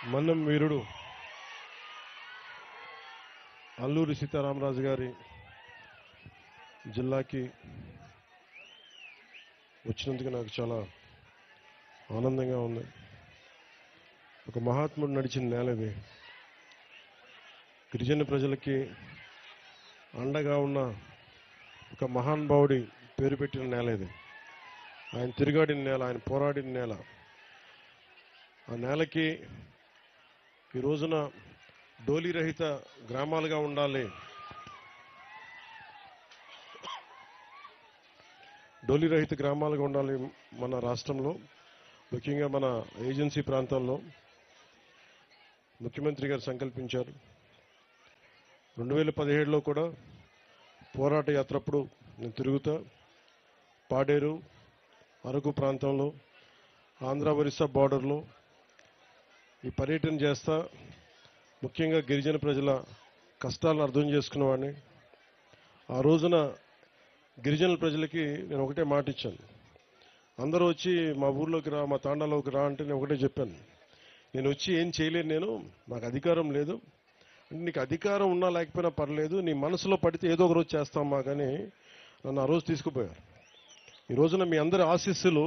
మన్నం వీరుడు అల్లూరి సీతారామరాజు గారి జిల్లాకి వచ్చినందుకు నాకు చాలా ఆనందంగా ఉంది. ఒక మహాత్ముడు నడిచిన నేల ఇది. గిరిజన ప్రజలకి అండగా ఉన్న ఒక మహానుభావుడి పేరు పెట్టిన నేల ఇది. ఆయన తిరిగాడిన నేల, ఆయన పోరాడిన నేల. ఆ నేలకి ఈ రోజున డోలీ రహిత గ్రామాలుగా ఉండాలి, డోలీ రహిత గ్రామాలుగా ఉండాలి మన రాష్ట్రంలో, ముఖ్యంగా మన ఏజెన్సీ ప్రాంతాల్లో ముఖ్యమంత్రి గారు సంకల్పించారు. 2017లో కూడా పోరాట యాత్రప్పుడు నేను తిరుగుతా పాడేరు, అరకు ప్రాంతంలో, ఆంధ్ర ఒరిస్సా బార్డర్లో ఈ పర్యటన చేస్తా ముఖ్యంగా గిరిజన ప్రజల కష్టాలను అర్థం చేసుకున్నవాడిని. ఆ రోజున గిరిజనుల ప్రజలకి నేను ఒకటే మాట ఇచ్చాను. అందరూ వచ్చి మా ఊర్లోకి రా, మా తాండాలోకి రా అంటే నేను ఒకటే చెప్పాను, నేను వచ్చి ఏం చేయలేను, నాకు అధికారం లేదు. అంటే నీకు అధికారం ఉన్నా లేకపోయినా పర్లేదు, నీ మనసులో పడితే ఏదో ఒక రోజు చేస్తామా కానీ నన్ను ఆ రోజు తీసుకుపోయారు. ఈ రోజున మీ అందరి ఆశీస్సులు,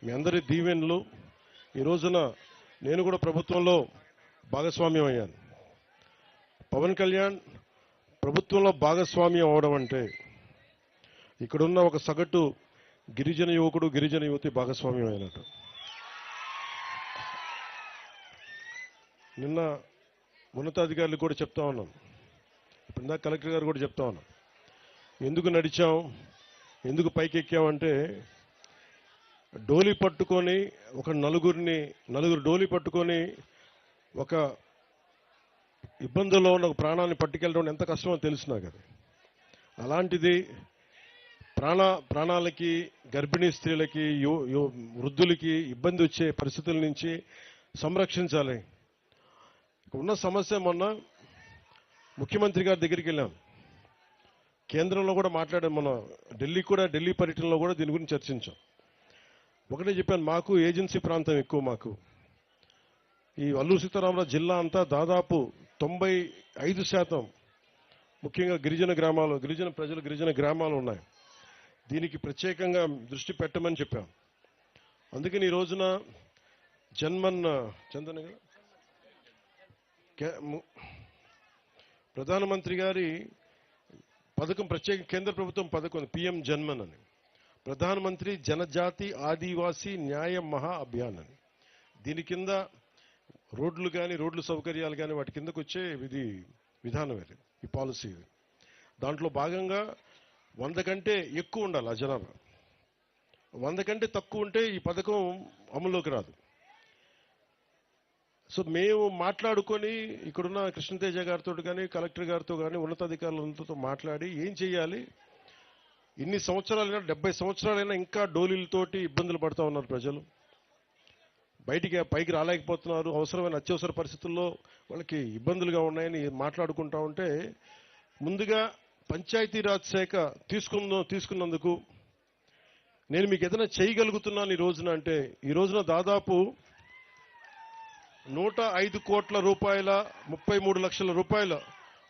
మీ అందరి దీవెనలు, ఈ రోజున నేను కూడా ప్రభుత్వంలో భాగస్వామ్యం అయ్యాను. పవన్ కళ్యాణ్ ప్రభుత్వంలో భాగస్వామ్యం అవడం అంటే ఇక్కడున్న ఒక సగటు గిరిజన యువకుడు, గిరిజన యువతి భాగస్వామ్యం అయినట్టు. నిన్న ఉన్నతాధికారులు కూడా చెప్తా ఉన్నాను, ఇప్పుడు ఇందాక కలెక్టర్ గారు కూడా చెప్తా ఉన్నాను, ఎందుకు నడిచాం, ఎందుకు పైకెక్కామంటే డోలీ పట్టుకొని ఒక నలుగురు డోలీ పట్టుకొని ఒక ఇబ్బందుల్లో ఉన్న ఒక ప్రాణాన్ని పట్టుకెళ్ళడం ఎంత కష్టమో తెలుసు నాకు. అది అలాంటిది ప్రాణాలకి, గర్భిణీ స్త్రీలకి, వృద్ధులకి ఇబ్బంది వచ్చే పరిస్థితుల నుంచి సంరక్షించాలి. ఉన్న సమస్య, మొన్న ముఖ్యమంత్రి గారి దగ్గరికి వెళ్ళాం, కేంద్రంలో కూడా మాట్లాడాం, మన ఢిల్లీ పర్యటనలో కూడా దీని గురించి చర్చించాం. ఒకటే చెప్పాను, మాకు ఏజెన్సీ ప్రాంతం ఎక్కువ. మాకు ఈ అల్లూరి సీతారామరాజు జిల్లా అంతా దాదాపు 95% ముఖ్యంగా గిరిజన ప్రజలు, గిరిజన గ్రామాలు ఉన్నాయి. దీనికి ప్రత్యేకంగా దృష్టి పెట్టమని చెప్పాం. అందుకని ఈ రోజున ప్రధానమంత్రి గారి పథకం, ప్రత్యేక కేంద్ర ప్రభుత్వం పథకం పిఎం జన్మన్ అని, ప్రధానమంత్రి జనజాతి ఆదివాసీ న్యాయ మహా అభియాన్ అని. దీని కింద రోడ్లు కానీ, రోడ్లు సౌకర్యాలు కానీ వాటి కిందకు వచ్చే విధానం ఇది, ఈ పాలసీ ఇది. దాంట్లో భాగంగా 100 కంటే ఎక్కువ ఉండాలి ఆ జనాభా. 100 కంటే తక్కువ ఉంటే ఈ పథకం అమల్లోకి రాదు. సో మేము మాట్లాడుకొని ఇక్కడున్న కృష్ణతేజ గారితో కానీ, కలెక్టర్ గారితో కానీ, ఉన్నతాధికారులతో మాట్లాడి ఏం చేయాలి, ఇన్ని సంవత్సరాలైనా 70 సంవత్సరాలైనా ఇంకా డోలీలతోటి ఇబ్బందులు పడుతూ ఉన్నారు ప్రజలు, పైకి రాలేకపోతున్నారు, అవసరమైన అత్యవసర పరిస్థితుల్లో వాళ్ళకి ఇబ్బందులుగా ఉన్నాయని మాట్లాడుకుంటా ఉంటే, ముందుగా పంచాయతీరాజ్ శాఖ తీసుకున్నందుకు నేను మీకు ఏదైనా చేయగలుగుతున్నాను ఈ రోజున అంటే, ఈ రోజున దాదాపు 105 కోట్ల రూపాయల 33 లక్షల రూపాయల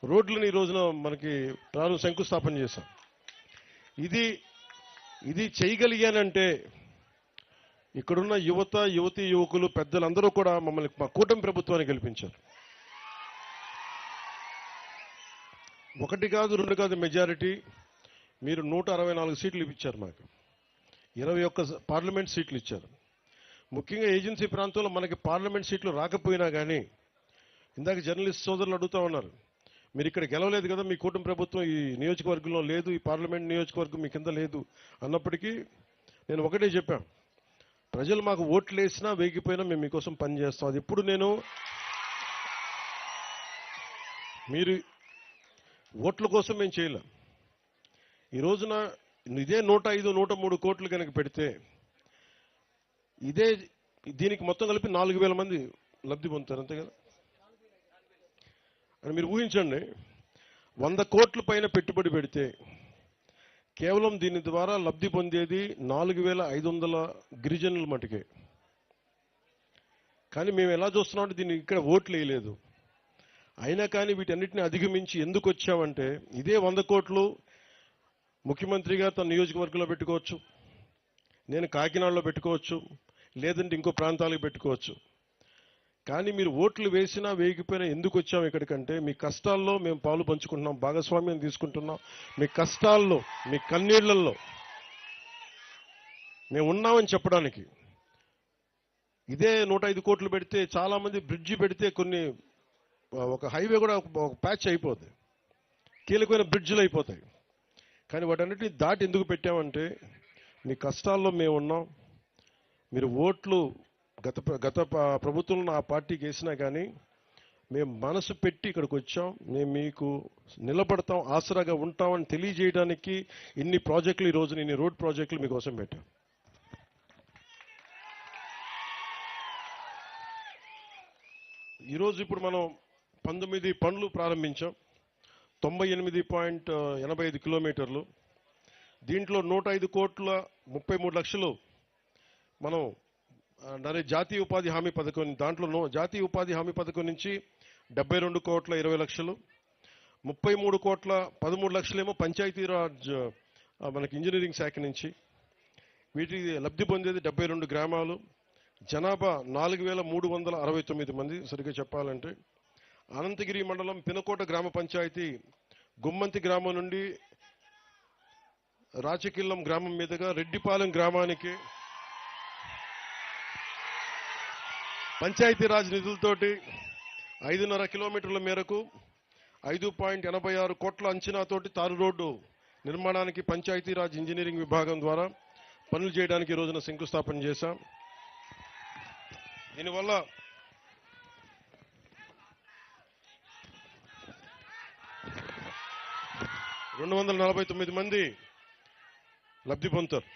రోడ్లను ఈ రోజున మనకి శంకుస్థాపన చేశాం. ఇది చేయగలిగానంటే ఇక్కడున్న యువతీ యువకులు, పెద్దలందరూ కూడా మమ్మల్ని మా కూటమి ప్రభుత్వాన్ని గెలిపించారు. 1 కాదు 2 కాదు మెజారిటీ. మీరు 164 సీట్లు ఇచ్చారు, మాకు 21 పార్లమెంట్ సీట్లు ఇచ్చారు. ముఖ్యంగా ఏజెన్సీ ప్రాంతంలో మనకి పార్లమెంట్ సీట్లు రాకపోయినా కానీ, ఇందాక జర్నలిస్ట్ సోదరులు అడుగుతా ఉన్నారు, మీరు ఇక్కడ గెలవలేదు కదా, మీ కూటమి ప్రభుత్వం ఈ నియోజకవర్గంలో లేదు, ఈ పార్లమెంట్ నియోజకవర్గం మీ కింద లేదు అన్నప్పటికీ నేను ఒకటే చెప్పాను, ప్రజలు మాకు ఓట్లు వేసినా వేగిపోయినా మేము మీకోసం పనిచేస్తాం. అది ఎప్పుడు మీరు ఓట్ల కోసం మేము చేయలేం. ఈ రోజున ఇదే 105, 103 కోట్లు కనుక పెడితే దీనికి మొత్తం కలిపి 4,000 మంది లబ్ధి పొందుతారు, అంతే కదా. అని మీరు ఊహించండి, 100 కోట్ల పైన పెట్టుబడి పెడితే కేవలం దీని ద్వారా లబ్ధి పొందేది 4,500 గిరిజనుల మటుకే. కానీ మేము ఎలా చూస్తున్నామంటే దీన్ని ఇక్కడ ఓట్లు వేయలేదు. అయినా కానీ వీటన్నిటిని అధిగమించి ఎందుకు వచ్చామంటే, ఇదే 100 కోట్లు ముఖ్యమంత్రి గారు తన నియోజకవర్గంలో పెట్టుకోవచ్చు, నేను కాకినాడలో పెట్టుకోవచ్చు, లేదంటే ఇంకో ప్రాంతాలకు పెట్టుకోవచ్చు. కానీ మీరు ఓట్లు వేసినా వేయకపోయినా ఎందుకు వచ్చాము ఇక్కడికంటే, మీ కష్టాల్లో మేము పాలు పంచుకుంటున్నాం, భాగస్వామ్యం తీసుకుంటున్నాం. మీ కష్టాల్లో, మీ కన్నీళ్లలో మేము ఉన్నామని చెప్పడానికి. ఇదే 105 కోట్లు పెడితే, చాలా మంది బ్రిడ్జి పెడితే ఒక హైవే కూడా ఒక ప్యాచ్ అయిపోద్ది, కీలకమైన బ్రిడ్జిలు అయిపోతాయి. కానీ వాటన్నిటిని దాటి ఎందుకు పెట్టామంటే, మీ కష్టాల్లో మేము ఉన్నాం. మీరు ఓట్లు గత ప్రభుత్వంలో ఆ పార్టీకి వేసినా కానీ మేము మనసు పెట్టి ఇక్కడికి వచ్చాం. మేము మీకు నిలబడతాం, ఆసరాగా ఉంటామని తెలియజేయడానికి ఇన్ని ప్రాజెక్టులు, ఈ రోజున ఇన్ని రోడ్ ప్రాజెక్టులు మీకోసం పెట్టాం. ఈరోజు ఇప్పుడు మనం 19 పనులు ప్రారంభించాం, 98.85 కిలోమీటర్లు. దీంట్లో 105 కోట్ల 33 లక్షలు మనం జాతీయ ఉపాధి హామీ పథకం, దాంట్లో జాతీయ ఉపాధి హామీ పథకం నుంచి 72 కోట్ల 20 లక్షలు, 33 కోట్ల 13 లక్షలేమో పంచాయతీరాజ్ మనకి ఇంజనీరింగ్ శాఖ నుంచి. వీటికి లబ్ధి పొందేది 72 గ్రామాలు, జనాభా 4,369 మంది. సరిగ్గా చెప్పాలంటే అనంతగిరి మండలం పినకోట గ్రామ పంచాయతీ గుమ్మంతి గ్రామం నుండి రాచకిల్లం గ్రామం మీదుగా రెడ్డిపాలెం గ్రామానికి పంచాయతీరాజ్ నిధులతోటి 5.5 కిలోమీటర్ల మేరకు 5.86 కోట్ల అంచనాతోటి తారు రోడ్డు నిర్మాణానికి పంచాయతీరాజ్ ఇంజనీరింగ్ విభాగం ద్వారా పనులు చేయడానికి ఈ రోజున శంకుస్థాపన చేశాం. దీనివల్ల రెండు 249 మంది లబ్ధి పొందుతారు.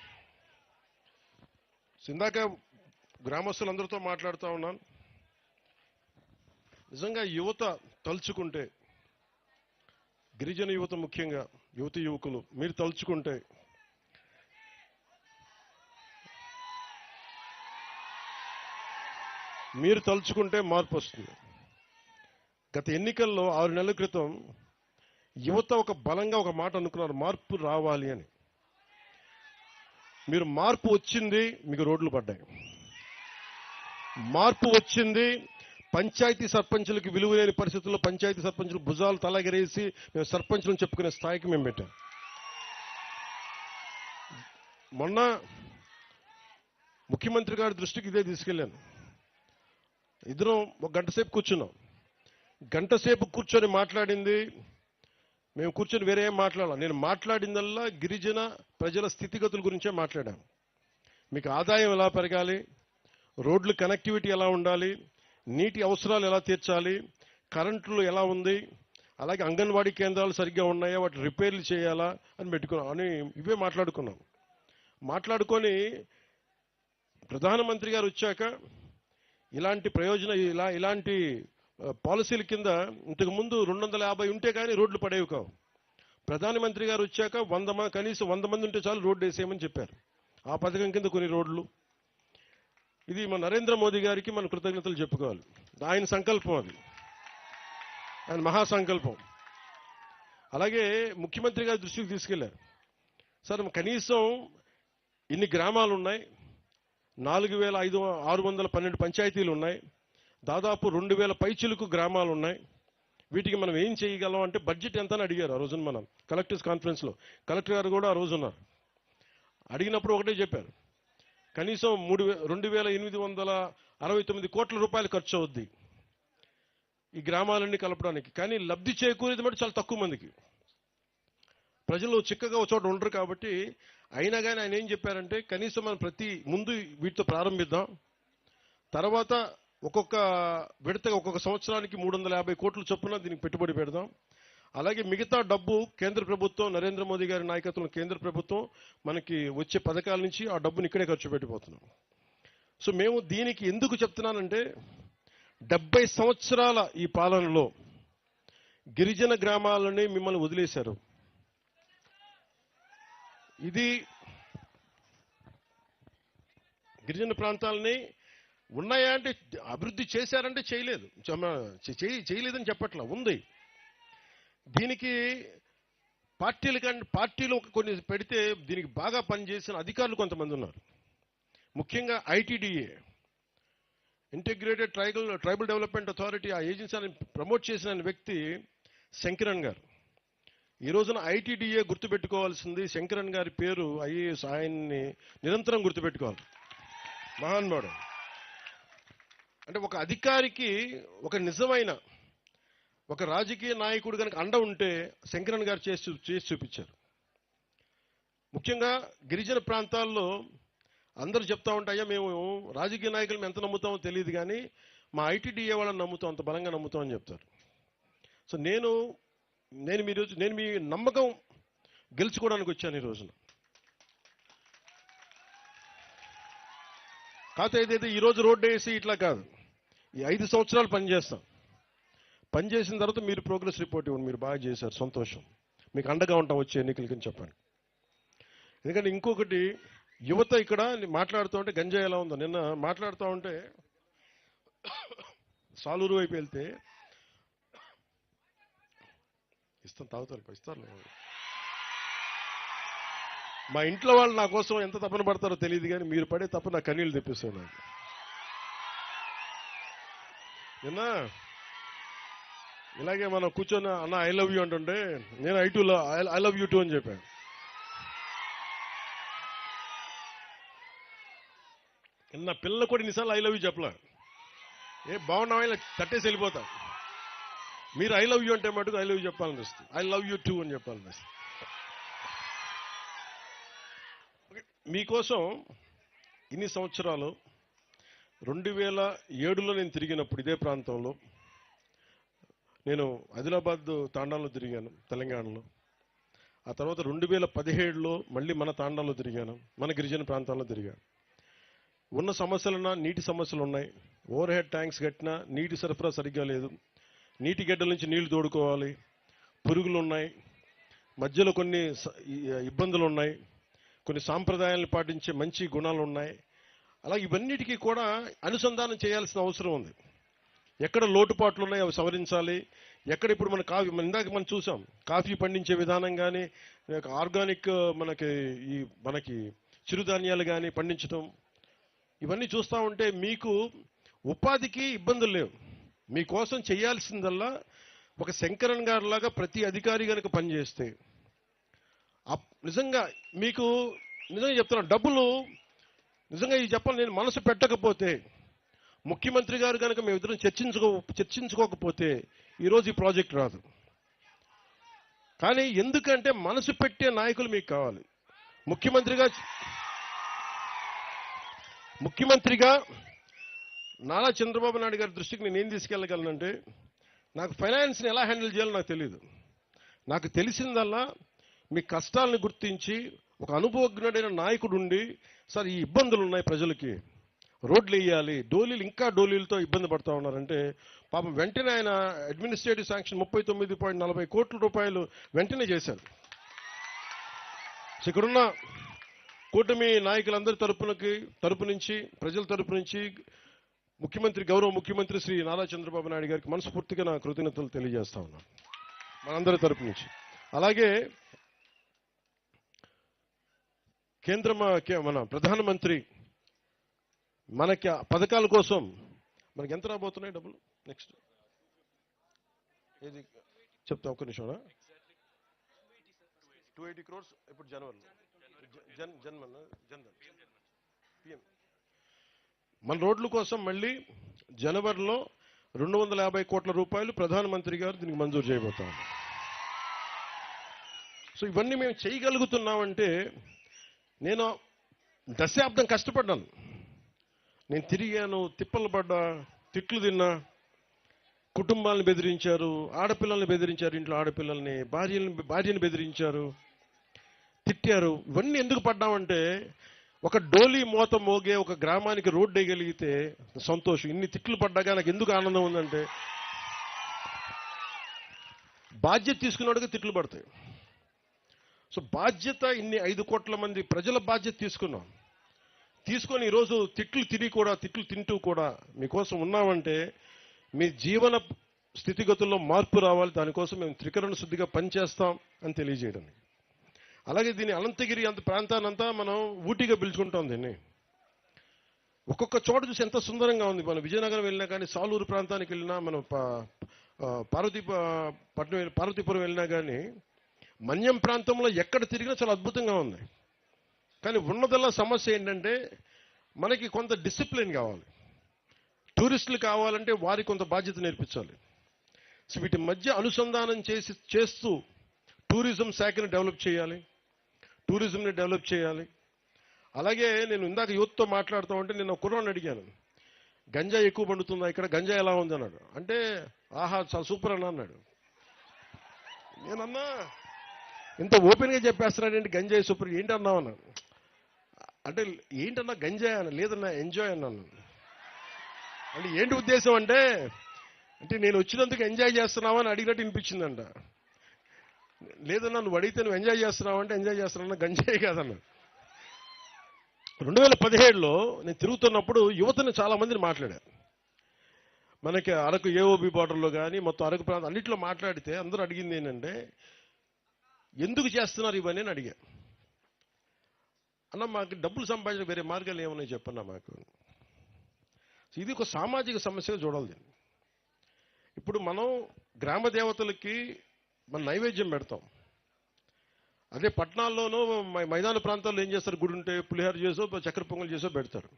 ఇందాక గ్రామస్తులందరితో మాట్లాడుతూ ఉన్నాను. నిజంగా యువత తలుచుకుంటే, గిరిజన యువత ముఖ్యంగా, యువకులు మీరు తలుచుకుంటే మార్పు వస్తుంది. గత ఎన్నికల్లో 6 నెలల క్రితం యువత ఒక బలంగా ఒక మాట అనుకున్నారు, మార్పు రావాలి అని. మీరు మార్పు వచ్చింది, మీకు రోడ్లు పడ్డాయి. మార్పు వచ్చింది, పంచాయతీ సర్పంచులకి విలువ లేని పరిస్థితుల్లో పంచాయతీ సర్పంచులు భుజాలు తలగరేసి మేము సర్పంచులను చెప్పుకునే స్థాయికి మేము పెట్టాం. మొన్న ముఖ్యమంత్రి గారి దృష్టికి ఇదే తీసుకెళ్లాను. ఇద్దరం ఒక గంట సేపు కూర్చున్నాం. గంట సేపు కూర్చొని మాట్లాడింది, మేము కూర్చొని వేరే ఏం మాట్లాడాలి. నేను మాట్లాడిందల్లా గిరిజన ప్రజల స్థితిగతుల గురించే మాట్లాడాను. మీకు ఆదాయం ఎలా పెరగాలి, రోడ్లు కనెక్టివిటీ ఎలా ఉండాలి, నీటి అవసరాలు ఎలా తీర్చాలి, కరెంట్లు ఎలా ఉంది, అలాగే అంగన్వాడీ కేంద్రాలు సరిగ్గా ఉన్నాయా, వాటి రిపేర్లు చేయాలా అని ఇవే మాట్లాడుకున్నాం. మాట్లాడుకొని ప్రధానమంత్రి గారు వచ్చాక ఇలాంటి ఇలాంటి పాలసీల కింద ఇంతకుముందు 250 ఉంటే కానీ రోడ్లు పడేవి కావు. ప్రధానమంత్రి గారు వచ్చాక కనీసం 100 మంది ఉంటే చాలు రోడ్డు వేసేయమని చెప్పారు. ఆ పథకం కింద కొన్ని రోడ్లు. ఇది మన నరేంద్ర మోదీ గారికి మన కృతజ్ఞతలు చెప్పుకోవాలి. ఆయన సంకల్పం, అది ఆయన మహాసంకల్పం. అలాగే ముఖ్యమంత్రి గారి దృష్టికి తీసుకెళ్లారు. సార్ కనీసం ఇన్ని గ్రామాలు ఉన్నాయి, 4,612 పంచాయతీలు ఉన్నాయి, దాదాపు 2,000 పైచిలుకు గ్రామాలు ఉన్నాయి. వీటికి మనం ఏం చేయగలం అంటే బడ్జెట్ ఎంత అని అడిగారు. ఆ రోజున మనం కలెక్టర్స్ కాన్ఫరెన్స్లో కలెక్టర్ గారు కూడా ఆ రోజు ఉన్నారు. అడిగినప్పుడు ఒకటే చెప్పారు, కనీసం 2,869 కోట్ల రూపాయలు ఖర్చు అవుద్ది ఈ గ్రామాలన్నీ కలపడానికి. కానీ లబ్ధి చేకూరేది మటు చాలా తక్కువ మందికి. ప్రజలు చిక్కగా ఒక చోట ఉండరు కాబట్టి. అయినా కానీ ఆయన ఏం చెప్పారంటే, కనీసం మనం ముందు వీటితో ప్రారంభిద్దాం, తర్వాత ఒక్కొక్క విడతగా ఒక్కొక్క సంవత్సరానికి 350 కోట్ల చొప్పున దీనికి పెట్టుబడి పెడదాం. అలాగే మిగతా డబ్బు కేంద్ర ప్రభుత్వం, నరేంద్ర మోదీ గారి నాయకత్వంలో కేంద్ర ప్రభుత్వం మనకి వచ్చే పథకాల నుంచి ఆ డబ్బుని ఇక్కడే ఖర్చు పెట్టిపోతున్నాం. సో మేము దీనికి ఎందుకు చెప్తున్నానంటే, 70 సంవత్సరాల ఈ పాలనలో గిరిజన గ్రామాలని మిమ్మల్ని వదిలేశారు. ఇది గిరిజన ప్రాంతాలని ఉన్నాయా అంటే అభివృద్ధి చేశారంటే చేయలేదు, చేయలేదని చెప్పట్లా, ఉంది. దీనికి పార్టీలు కొన్ని పెడితే దీనికి బాగా పనిచేసిన అధికారులు కొంతమంది ఉన్నారు. ముఖ్యంగా ITDA, integrated tribal development authority, ఆ ఏజెన్సీని ప్రమోట్ చేసిన వ్యక్తి శంకరన్ గారు. ఈ రోజున ఐటీడీఏ గుర్తుపెట్టుకోవాల్సింది శంకరన్ గారి పేరు. ఐఏఎస్, ఆయన్ని నిరంతరం గుర్తుపెట్టుకోవాలి. మహానుభావుడు. అంటే ఒక అధికారికి ఒక నిజమైన ఒక రాజకీయ నాయకుడు కనుక అండ ఉంటే శంకరన్ గారు చేసి చూపించారు. ముఖ్యంగా గిరిజన ప్రాంతాల్లో అందరూ చెప్తా ఉంటాయా, మేము రాజకీయ నాయకులు ఎంత నమ్ముతామో తెలియదు కానీ మా ఐటీడీఏ వాళ్ళని నమ్ముతాం, అంత బలంగా నమ్ముతాం అని చెప్తారు. సో నేను మీ నమ్మకం గెలుచుకోవడానికి వచ్చాను ఈ రోజున. కాకపోతే ఏదైతే ఈరోజు రోడ్డు వేసి ఇట్లా కాదు, ఈ 5 సంవత్సరాలు పనిచేస్తాం. పనిచేసిన తర్వాత మీరు ప్రోగ్రెస్ రిపోర్ట్ ఇవ్వండి, మీరు బాగా చేశారు, సంతోషం, మీకు అండగా ఉంటాం వచ్చే ఎన్నికలకి అని చెప్పండి. ఎందుకంటే ఇంకొకటి, యువత ఇక్కడ మాట్లాడుతూ ఉంటే గంజాయి ఎలా ఉందో, నిన్న మాట్లాడుతూ ఉంటే సాలూరు వైపు వెళ్తే ఇస్తారు. మా ఇంట్లో వాళ్ళు నా కోసం ఎంత తపన పడతారో తెలియదు కానీ మీరు పడే తప్ప నా కన్నీళ్ళు తెప్పిస్తాను. నాకు నిన్న ఇలాగే మనం కూర్చొని అన్న ఐ లవ్ యూ అంటుంటే నేను ఐ లవ్ యూ టూ అని చెప్పాను. నిన్న పిల్లలు కూడా ఇన్నిసార్లు ఐ లవ్ యూ చెప్పలే, బాగున్నావా ఇలా తట్టేసి వెళ్ళిపోతా. మీరు ఐ లవ్ యూ అంటే మటుకు ఐ లవ్ యూ చెప్పాలనిపిస్తుంది, ఐ లవ్ యూ టూ అని చెప్పాలనిపిస్తుంది. మీకోసం ఇన్ని సంవత్సరాలు 2007లో నేను తిరిగినప్పుడు ఇదే ప్రాంతంలో నేను ఆదిలాబాద్ తాండాలో తిరిగాను, తెలంగాణలో. ఆ తర్వాత 2017లో మళ్ళీ మన తాండాలో తిరిగాను, మన గిరిజన ప్రాంతాల్లో తిరిగాను. ఉన్న సమస్యలున్నా నీటి సమస్యలు ఉన్నాయి, ఓవర్ హెడ్ ట్యాంక్స్ కట్టినా నీటి సరఫరా సరిగ్గా లేదు, నీటి గడ్డల నుంచి నీళ్లు తోడుకోవాలి, పురుగులు ఉన్నాయి, మధ్యలో కొన్ని ఇబ్బందులు ఉన్నాయి, కొన్ని సాంప్రదాయాలను పాటించే మంచి గుణాలు ఉన్నాయి. అలా ఇవన్నిటికీ కూడా అనుసంధానం చేయాల్సిన అవసరం ఉంది. ఎక్కడ లోటుపాట్లు ఉన్నాయి అవి సవరించాలి. ఎక్కడ ఇప్పుడు మన ఇందాక మనం చూసాం, కాఫీ పండించే విధానం కానీ, ఆర్గానిక్ మనకి చిరుధాన్యాలు కానీ పండించడం, ఇవన్నీ చూస్తూ ఉంటే మీకు ఉపాధికి ఇబ్బందులు లేవు. మీకోసం చేయాల్సిందల్లా ఒక శంకరన్ గారి లాగా ప్రతి అధికారి కనుక పనిచేస్తే నిజంగా మీకు నిజంగా చెప్తున్నాను, డబ్బులు నిజంగా ఇది చెప్పాలి, నేను మనసు పెట్టకపోతే, ముఖ్యమంత్రి గారు కనుక మేమిద్దరం చర్చించుకోకపోతే ఈరోజు ఈ ప్రాజెక్ట్ రాదు. కానీ ఎందుకంటే మనసు పెట్టే నాయకులు మీకు కావాలి. ముఖ్యమంత్రిగా నారా చంద్రబాబు నాయుడు గారి దృష్టికి నేను ఏం తీసుకెళ్ళగలనంటే, నాకు ఫైనాన్స్ని ఎలా హ్యాండిల్ చేయాలో నాకు తెలియదు. నాకు తెలిసిందల్లా మీ కష్టాలను గుర్తించి ఒక అనుభవజ్ఞుడైన నాయకుడు ఉండి, సార్ ఈ ఇబ్బందులు ఉన్నాయి ప్రజలకి, రోడ్లు వేయాలి, ఇంకా డోలీలతో ఇబ్బంది పడుతూ ఉన్నారంటే పాపం వెంటనే ఆయన అడ్మినిస్ట్రేటివ్ శాంక్షన్ 39.40 కోట్ల రూపాయలు వెంటనే చేశారు. ఇక్కడున్న కూటమి నాయకులందరి తరపు నుంచి ప్రజల తరపు నుంచి గౌరవ ముఖ్యమంత్రి శ్రీ నారా చంద్రబాబు నాయుడు గారికి మనస్ఫూర్తిగా నా కృతజ్ఞతలు తెలియజేస్తా ఉన్నాను మనందరి తరపు నుంచి. అలాగే మన ప్రధానమంత్రి మనకి పథకాల కోసం మనకి ఎంత రాబోతున్నాయి డబ్బులు, నెక్స్ట్ ఏది చెప్తా ఒక్క నిమిషం. 280 crores ఇప్పుడు జనవరిలో పిఎం మన రోడ్ల కోసం మళ్ళీ జనవరిలో 250 కోట్ల రూపాయలు ప్రధానమంత్రి గారు దీనికి మంజూరు చేయబోతా ఉన్నారు. సో ఇవన్నీ మేము చేయగలుగుతున్నామంటే, నేను దశాబ్దం కష్టపడ్డాను, నేను తిరిగాను, తిప్పలు పడ్డా, తిట్లు తిన్నా, కుటుంబాలను బెదిరించారు, ఆడపిల్లల్ని బెదిరించారు, ఇంట్లో ఆడపిల్లల్ని, భార్యని బెదిరించారు, తిట్టారు. ఇవన్నీ ఎందుకు పడ్డామంటే, ఒక డోలీ మోత మోగే ఒక గ్రామానికి రోడ్డు వేయగలిగితే సంతోషం. ఇన్ని తిట్లు పడ్డాగా నాకు ఎందుకు ఆనందం ఉందంటే, బాధ్యత తీసుకున్నాడుగా తిట్లు పడతాయి. సో బాధ్యత ఇన్ని 5 కోట్ల మంది ప్రజల బాధ్యత తీసుకున్నాం. తీసుకొని ఈరోజు తిట్లు తింటూ కూడా మీకోసం ఉన్నామంటే మీ జీవన స్థితిగతుల్లో మార్పు రావాలి. దానికోసం మేము త్రికరణ శుద్ధిగా పనిచేస్తాం అని తెలియజేయడం. అలాగే దీన్ని అనంతగిరి అంత ప్రాంతానంతా మనం ఊటీగా పిలుచుకుంటాం. దీన్ని ఒక్కొక్క చోట చూసి ఎంత సుందరంగా ఉంది. మనం విజయనగరం వెళ్ళినా కానీ, సాలూరు ప్రాంతానికి వెళ్ళినా, మనం పార్వతీపురం వెళ్ళినా కానీ, మన్యం ప్రాంతంలో ఎక్కడ తిరిగినా చాలా అద్భుతంగా ఉంది. కానీ ఉన్నదల్లా సమస్య ఏంటంటే మనకి కొంత డిసిప్లిన్ కావాలి. టూరిస్టులు కావాలంటే వారికి కొంత బాధ్యత నేర్పించాలి. సో వీటి మధ్య అనుసంధానం చేస్తూ టూరిజం శాఖని డెవలప్ చేయాలి, టూరిజంని డెవలప్ చేయాలి. అలాగే నేను ఇందాక యూత్తో మాట్లాడుతూ ఉంటే నేను కుర్రాన్ని అడిగాను, గంజాయి ఎక్కువ పండుతుందా ఇక్కడ, గంజాయి ఎలా ఉంది అన్నాడు. అంటే ఆహా చాలా సూపర్ అన్నా అన్నాడు. నేనన్నా ఇంత ఓపెన్గా చెప్పేస్తున్నాడేంటి, గంజాయి సూపర్ ఏంటి అన్నావు అన్నాను. అంటే ఏంటన్నా గంజాయి అన్న, లేదన్నా ఎంజాయ్ అన్నాను. అంటే ఏంటి ఉద్దేశం అంటే నేను వచ్చినందుకు ఎంజాయ్ చేస్తున్నావా అని అడిగినట్టు వినిపించిందంట. లేదన్నా నువ్వు అడిగితే నువ్వు ఎంజాయ్ చేస్తున్నావు అంటే ఎంజాయ్ చేస్తున్నా, గంజాయి కాదన్నా. 2017లో నేను తిరుగుతున్నప్పుడు యువతని చాలా మందిని మాట్లాడాను. మనకి అరకు ఏఓబి బార్డర్లో కానీ మొత్తం అరకు ప్రాంతం అన్నింటిలో మాట్లాడితే అందరూ అడిగింది ఏంటంటే ఎందుకు చేస్తున్నారు ఇవన్నీ అని అడిగా. అన్న మాకు డబ్బులు సంపాదించిన వేరే మార్గాలు ఏమన్నా చెప్పన్నా మాకు. ఇది ఒక సామాజిక సమస్యగా చూడాలి. ఇప్పుడు మనం గ్రామ దేవతలకి మన నైవేద్యం పెడతాం. అదే పట్టణాల్లోనూ మైదాన ప్రాంతాల్లో ఏం చేస్తారు, గుడి ఉంటే పులిహోర చేసో చక్కెర పొంగల్ చేసో పెడతారు.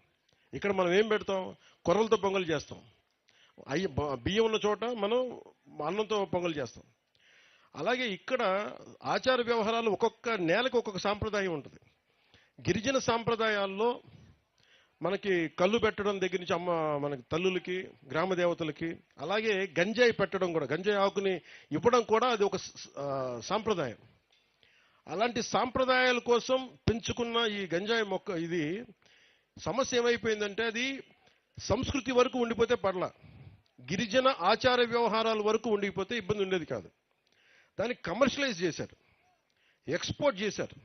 ఇక్కడ మనం ఏం పెడతాం, కొర్రలతో పొంగల్ చేస్తాం. బియ్యం ఉన్న చోట మనం అన్నంతో పొంగల్ చేస్తాం. అలాగే ఇక్కడ ఆచార వ్యవహారాలు ఒక్కొక్క నేలకు ఒక్కొక్క సాంప్రదాయం ఉంటుంది. గిరిజన సాంప్రదాయాల్లో మనకి కళ్ళు పెట్టడం దగ్గర నుంచి మనకి తల్లులకి, గ్రామ దేవతలకి, అలాగే గంజాయి పెట్టడం కూడా, గంజాయి ఆకుని ఇవ్వడం కూడా అది ఒక సాంప్రదాయం. అలాంటి సాంప్రదాయాల కోసం పెంచుకున్న ఈ గంజాయి మొక్క, ఇది సమస్య ఏమైపోయిందంటే అది సంస్కృతి వరకు ఉండిపోతే పర్లా, గిరిజన ఆచార వ్యవహారాల వరకు ఉండిపోతే ఇబ్బంది ఉండేది కాదు. దాన్ని కమర్షియలైజ్ చేశారు, ఎక్స్పోర్ట్ చేశారు.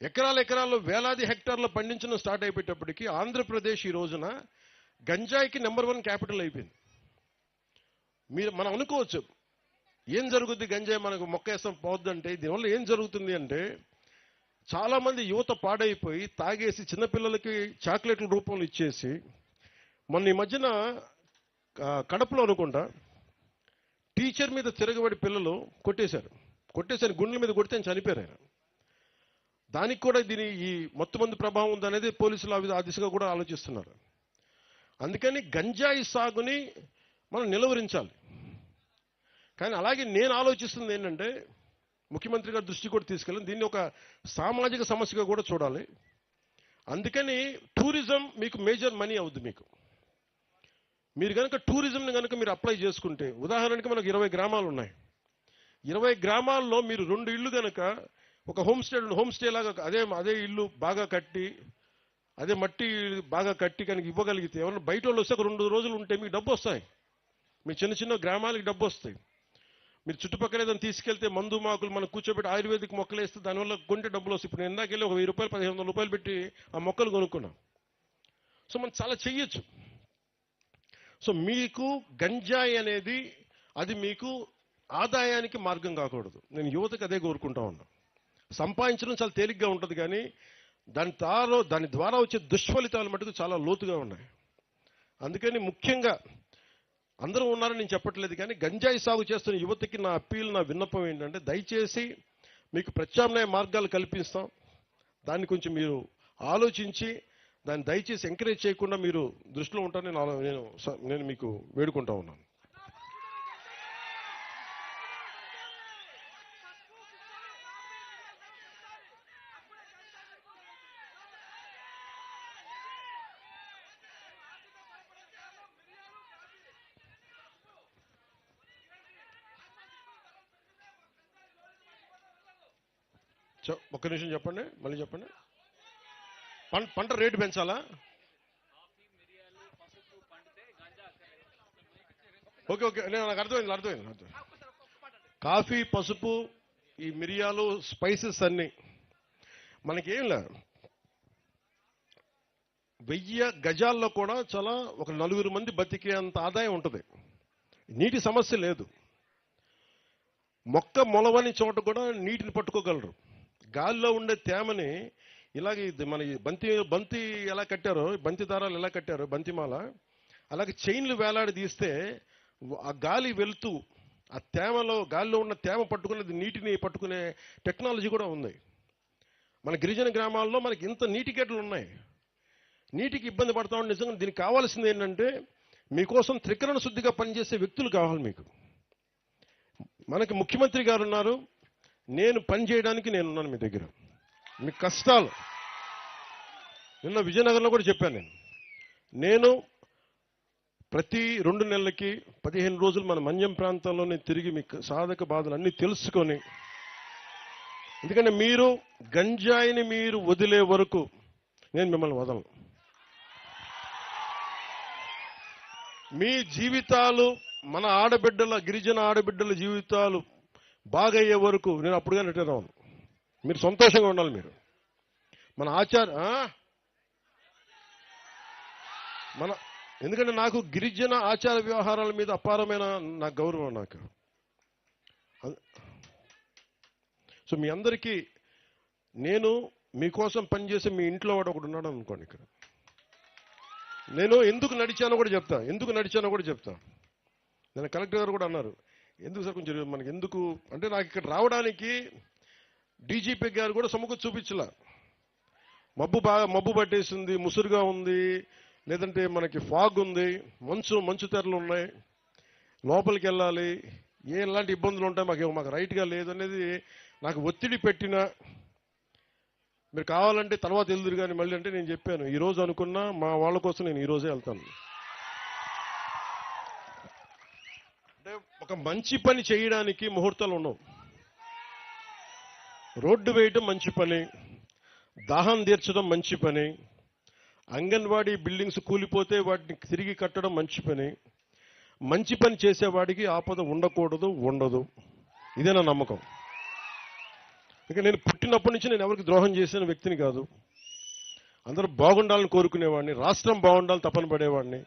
ఎకరాల్లో వేలాది హెక్టార్లు పండించడం స్టార్ట్ అయిపోయేటప్పటికీ ఆంధ్రప్రదేశ్ ఈ రోజున గంజాయికి నెంబర్ 1 క్యాపిటల్ అయిపోయింది. మనం అనుకోవచ్చు ఏం జరుగుద్ది, గంజాయి మనకు మొక్కేస్తాం పోద్దంటే. దీనివల్ల ఏం జరుగుతుంది అంటే చాలా మంది యువత పాడైపోయి తాగేసి చిన్నపిల్లలకి చాక్లెట్ల రూపంలో ఇచ్చేసి, మొన్న ఈ మధ్యన కడపలో అనుకుంటా టీచర్ మీద తిరగబడి పిల్లలు కొట్టేశారు గుండెల మీద కొడితే చనిపోయారు ఆయన. దానికి కూడా ఈ మొత్తం మంది ప్రభావం ఉందనేది పోలీసులు ఆ దిశగా కూడా ఆలోచిస్తున్నారు. అందుకని గంజాయి సాగుని మనం నిలువరించాలి. కానీ అలాగే నేను ఆలోచిస్తుంది ఏంటంటే ముఖ్యమంత్రి గారి దృష్టి కూడా తీసుకెళ్ళి దీన్ని ఒక సామాజిక సమస్యగా కూడా చూడాలి. అందుకని టూరిజం మీకు మేజర్ మనీ అవుద్ది. మీరు కనుక టూరిజంని కనుక మీరు అప్లై చేసుకుంటే, ఉదాహరణకి మనకు 20 గ్రామాలు ఉన్నాయి. 20 గ్రామాల్లో మీరు 2 ఇళ్ళు కనుక ఒక హోమ్ స్టే లాగా అదే ఇల్లు బాగా కట్టి, అదే మట్టి బాగా కట్టి కనుక ఇవ్వగలిగితే, ఎవరైనా బయట వాళ్ళు వస్తే ఒక 2 రోజులు ఉంటే మీకు డబ్బు వస్తాయి. మీ చిన్న గ్రామాలకి డబ్బు వస్తాయి. మీరు చుట్టుపక్కల ఏదైనా తీసుకెళ్తే మందు మాకులు మనం కూర్చోబెట్టి ఆయుర్వేదిక్ మొక్కలు వేస్తే దానివల్ల కొంటే డబ్బులు వస్తాయి. ఇప్పుడు నేను ఇందాకెళ్ళి ఒక 1000 రూపాయలు 1500 రూపాయలు పెట్టి ఆ మొక్కలు కొనుక్కున్నాం. సో మనం చాలా చెయ్యొచ్చు. సో మీకు గంజాయి అనేది అది మీకు ఆదాయానికి మార్గం కాకూడదు. నేను యువతకు అదే కోరుకుంటా ఉన్నా. సంపాదించడం చాలా తేలిగ్గా ఉంటుంది, కానీ దాని ద్వారా వచ్చే దుష్ఫలితాలు మటుకు చాలా లోతుగా ఉన్నాయి. అందుకని ముఖ్యంగా అందరూ ఉన్నారని నేను చెప్పట్లేదు, కానీ గంజాయి సాగు చేస్తున్న యువతకి నా అప్పీల్, నా విన్నపం ఏంటంటే దయచేసి మీకు ప్రత్యామ్నాయ మార్గాలు కల్పిస్తాం. దాన్ని కొంచెం మీరు ఆలోచించి దాన్ని దయచేసి ఎంకరేజ్ చేయకుండా మీరు దృష్టిలో ఉంటారని నేను మీకు వేడుకుంటా ఉన్నాను. ఒక్క నిమిషం చెప్పండి, మళ్ళీ చెప్పండి. పంట రేటు పెంచాలా? ఓకే, నాకు అర్థమైంది. కాఫీ, పసుపు ఈ మిరియాలు స్పైసెస్ అన్నీ మనకేం లేదు. 1000 గజాల్లో కూడా చాలా ఒక 4 మంది బతికే అంత ఆదాయం ఉంటుంది. నీటి సమస్య లేదు. మొక్క మొలవని చోట కూడా నీటిని పట్టుకోగలరు. గాలిలో ఉండే తేమని ఇలాగే మన బంతి ఎలా కట్టారో, బంతి దారాలు ఎలా కట్టారో, బంతిమాల అలాగే చైన్లు వేలాడి తీస్తే ఆ గాలి వెళ్తూ ఆ తేమలో, గాలిలో ఉన్న తేమ పట్టుకునేది నీటిని పట్టుకునే టెక్నాలజీ కూడా ఉంది. మన గిరిజన గ్రామాల్లో మనకి ఇంత నీటి గేట్లు ఉన్నాయి. నీటికి ఇబ్బంది పడతామని నిజంగా దీనికి కావాల్సింది ఏంటంటే మీకోసం త్రికరణ శుద్ధిగా పనిచేసే వ్యక్తులు కావాలి మీకు. మనకి ముఖ్యమంత్రి గారు ఉన్నారు, నేను పని చేయడానికి నేనున్నాను మీ దగ్గర. మీ కష్టాలు నిన్న విజయనగరంలో కూడా చెప్పాను. నేను ప్రతి 2 నెలలకి 15 రోజులు మన మన్యం ప్రాంతంలోనే తిరిగి మీకు సాధక బాధలు అన్నీ తెలుసుకొని, ఎందుకంటే మీరు గంజాయిని మీరు వదిలే వరకు నేను మిమ్మల్ని వదలను. మీ జీవితాలు, మన ఆడబిడ్డల, గిరిజన ఆడబిడ్డల జీవితాలు బాగయ్యే వరకు నేను అప్పుడుగా రిటైర్ అవ్వను. మీరు సంతోషంగా ఉండాలి. మీరు మన ఎందుకంటే నాకు గిరిజన ఆచార వ్యవహారాల మీద అపారమైన నాకు గౌరవం. నాకు సో మీ అందరికీ నేను మీకోసం పనిచేసే మీ ఇంట్లో వాడు ఒకడు ఉన్నాడు అనుకోండి. ఇక్కడ నేను ఎందుకు నడిచానో కూడా చెప్తా. నేను కలెక్టర్ గారు కూడా అన్నారు, ఎందుకు సార్ కొంచెం మనకి ఎందుకు అంటే, నాకు ఇక్కడ రావడానికి డీజీపీ గారు కూడా సముఖం చూపించలా. మబ్బు పట్టేసింది, ముసురుగా ఉంది, లేదంటే మనకి ఫాగ్ ఉంది, మంచు తెరలు ఉన్నాయి, లోపలికి వెళ్ళాలి, ఎలాంటి ఇబ్బందులు ఉంటాయి, మాకు రైట్గా లేదు అనేది నాకు ఒత్తిడి పెట్టినా, మీరు కావాలంటే తర్వాత వెళ్దురు కానీ మళ్ళీ అంటే నేను చెప్పాను, ఈరోజు అనుకున్నా మా వాళ్ళ కోసం నేను ఈరోజే వెళ్తాను. అంటే ఒక మంచి పని చేయడానికి ముహూర్తాలు ఉండవు. రోడ్డు వేయడం మంచి పని, దాహం తీర్చడం మంచి పని, అంగన్వాడీ బిల్డింగ్స్ కూలిపోతే వాటిని తిరిగి కట్టడం మంచి పని. మంచి పని చేసేవాడికి ఆపద ఉండదు. ఇదే నా నమ్మకం. ఇక నేను పుట్టినప్పటి నుంచి నేను ఎవరికి ద్రోహం చేసిన వ్యక్తిని కాదు. అందరూ బాగుండాలని కోరుకునేవాడిని, రాష్ట్రం బాగుండాలని తపన పడేవాడిని,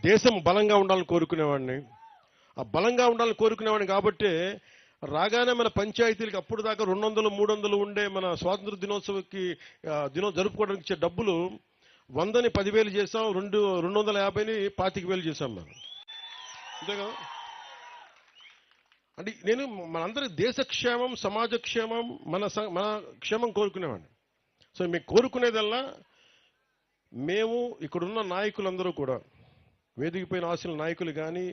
దేశం బలంగా ఉండాలని కోరుకునేవాడిని. ఆ బలంగా ఉండాలని కోరుకునేవాడిని కాబట్టి రాగానే మన పంచాయతీలకి అప్పుడు దాకా 200-300 ఉండే మన స్వాతంత్ర దినోత్సవకి జరుపుకోవడానికి ఇచ్చే డబ్బులు 100ని 10,000 చేసాం, 250ని 25,000 చేశాం మనం. అంతే కదా. అంటే నేను మనందరి దేశ క్షేమం, సమాజ క్షేమం, మన క్షేమం కోరుకునేవాడిని. సో మీకు కోరుకునేదల్లా మేము ఇక్కడున్న నాయకులందరూ కూడా, వేదికపైన ఆశల నాయకులు కానీ,